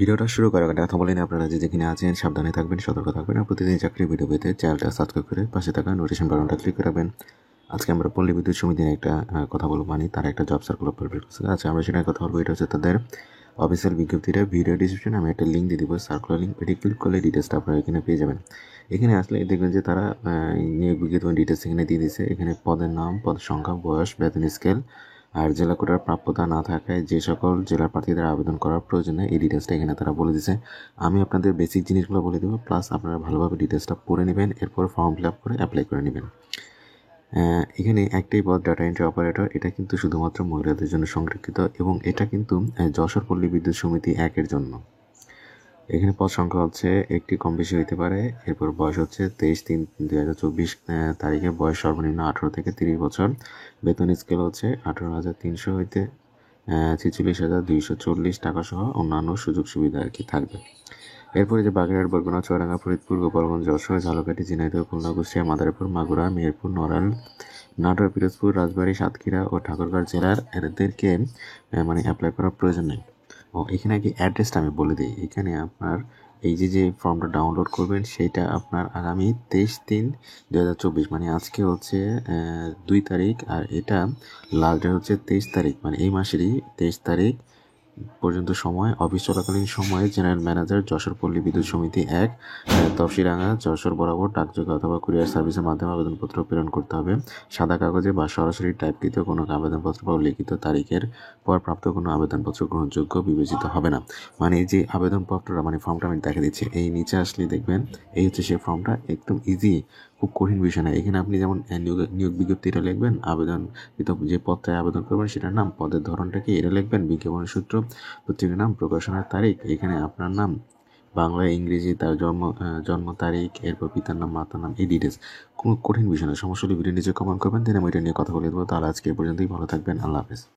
ভিডিওটা শুরু করার আগে কথা বলেন, আপনারা যে যেখানে আছেন সাবধানে থাকবেন, সতর্ক থাকবেন আর প্রতিদিন চাকরির ভিডিও পেতে চ্যানেলটা সাবস্ক্রাইব করে পাশে থাকা নোটিফিকেশন বাটনটা ক্লিক করে রাখবেন। আজকে আমরা পল্লী বিদ্যুৎ সমিতির একটা কথা বলবো, মানে তার একটা জব সার্কুলার পাবলিশ করছে। আচ্ছা, আমরা সেটা কথা বলবো। এটা হচ্ছে তাদের অফিসিয়াল বিজ্ঞপ্তিটা। ভিডিও ডিসক্রিপশনে আমি একটা লিঙ্ক দিয়ে দিব, সার্কুলার লিঙ্ক। এটি ক্লিক করলে ডিটেলসটা আপনারা এখানে পেয়ে যাবেন। এখানে আসলে দেখবেন যে তারা নিয়োগ বিজ্ঞপ্তি ডিটেলস এখানে দিয়ে দিয়েছে। এখানে পদের নাম, পদ সংখ্যা, বয়স, বেতন স্কেল আর জেলা কোটার প্রাপ্যতা না থাকায় যে সকল জেলার প্রার্থীদের আবেদন করার প্রয়োজনে এই ডিটেলসটা এখানে তারা বলে দিয়েছে। আমি আপনাদের বেসিক জিনিসগুলো বলে দেবো, প্লাস আপনারা ভালোভাবে ডিটেলসটা পড়ে নেবেন, এরপর ফর্ম ফিল আপ করে অ্যাপ্লাই করে নেবেন। এখানে একটাই পদ, ডাটা এন্ট্রি অপারেটর। এটা কিন্তু শুধুমাত্র মহিলাদের জন্য সংরক্ষিত এবং এটা কিন্তু যশোর পল্লী বিদ্যুৎ সমিতি 1-এর জন্য। এখানে পদ সংখ্যা হচ্ছে একটি কম বেশি হইতে পারে। এরপর বয়স হচ্ছে 23/3/2024 তারিখে বয়স সর্বনিম্ন 18 থেকে 30 বছর। বেতন স্কেল হচ্ছে 18,300 হইতে 46,240 টাকা সহ অন্যান্য সুযোগ সুবিধা আর কি থাকবে। এরপরে যে বাগেরহাট, বরগুনা, চুয়াডাঙ্গা, ফরিদপুর, গোপালগঞ্জ, যশোর, ঝালকাঠি, ঝিনাইদহ, খুলনা, কুষ্টিয়া, মাদারীপুর, মাগুরা, মেহেরপুর, নড়াইল, নাটোর, পিরোজপুর, রাজবাড়ী, সাতক্ষীরা ও ঠাকুরগাঁও জেলার এদেরকে মানে অ্যাপ্লাই করার প্রয়োজন নেই। ও এখানে কি অ্যাড্রেসটা আমি বলে দিই। এখানে আপনার এই যে ফর্মটা ডাউনলোড করবেন সেইটা আপনার আগামী 23/3/2024 মানে আজকে হচ্ছে 2 তারিখ আর এটা লাস্ট ডেট হচ্ছে 23 তারিখ, মানে এই মাসেরই 23 তারিখ পর্যন্ত সময়। অফিস চলাকালীন সময়ে জেনারেল ম্যানেজার, যশোর পল্লী বিদ্যুৎ সমিতি 1, তফসিডাঙ্গা, যশোর বরাবর ডাকযোগে অথবা কুরিয়ার সার্ভিসের মাধ্যমে আবেদনপত্র প্রেরণ করতে হবে। সাদা কাগজে বা সরাসরি টাইপকৃত কোনো আবেদনপত্র বা লিখিত তারিখের পর প্রাপ্ত কোনো আবেদনপত্র গ্রহণযোগ্য বিবেচিত হবে না। মানে যে আবেদনপত্রটা, মানে ফর্মটা আমি দেখা দিচ্ছি, এই নিচে আসলে দেখবেন এই হচ্ছে সেই ফর্মটা। একদম ইজি, খুব কঠিন বিষয় না। এখানে আপনি যেমন নিয়োগ বিজ্ঞপ্তিটা লিখবেন, আবেদন যে পদটায় আবেদন করবেন সেটার নাম, পদের ধরনটা কি এটা লিখবেন, বিজ্ঞাপনের সূত্র, পত্রিকার নাম, প্রকাশনার তারিখ, এখানে আপনার নাম, বাংলা, ইংরেজি, তার জন্ম তারিখ, এরপর পিতার নাম, মাতার নাম, এই ডিটেলস। কোনো কঠিন বিষয় না। সমস্যা হলে ভিডিও নিচে কমেন্ট করবেন, দেন আমি এটা নিয়ে কথা বলে দেবো। তাহলে আজকে এই পর্যন্তই। ভালো থাকবেন। আল্লাহ হাফেজ।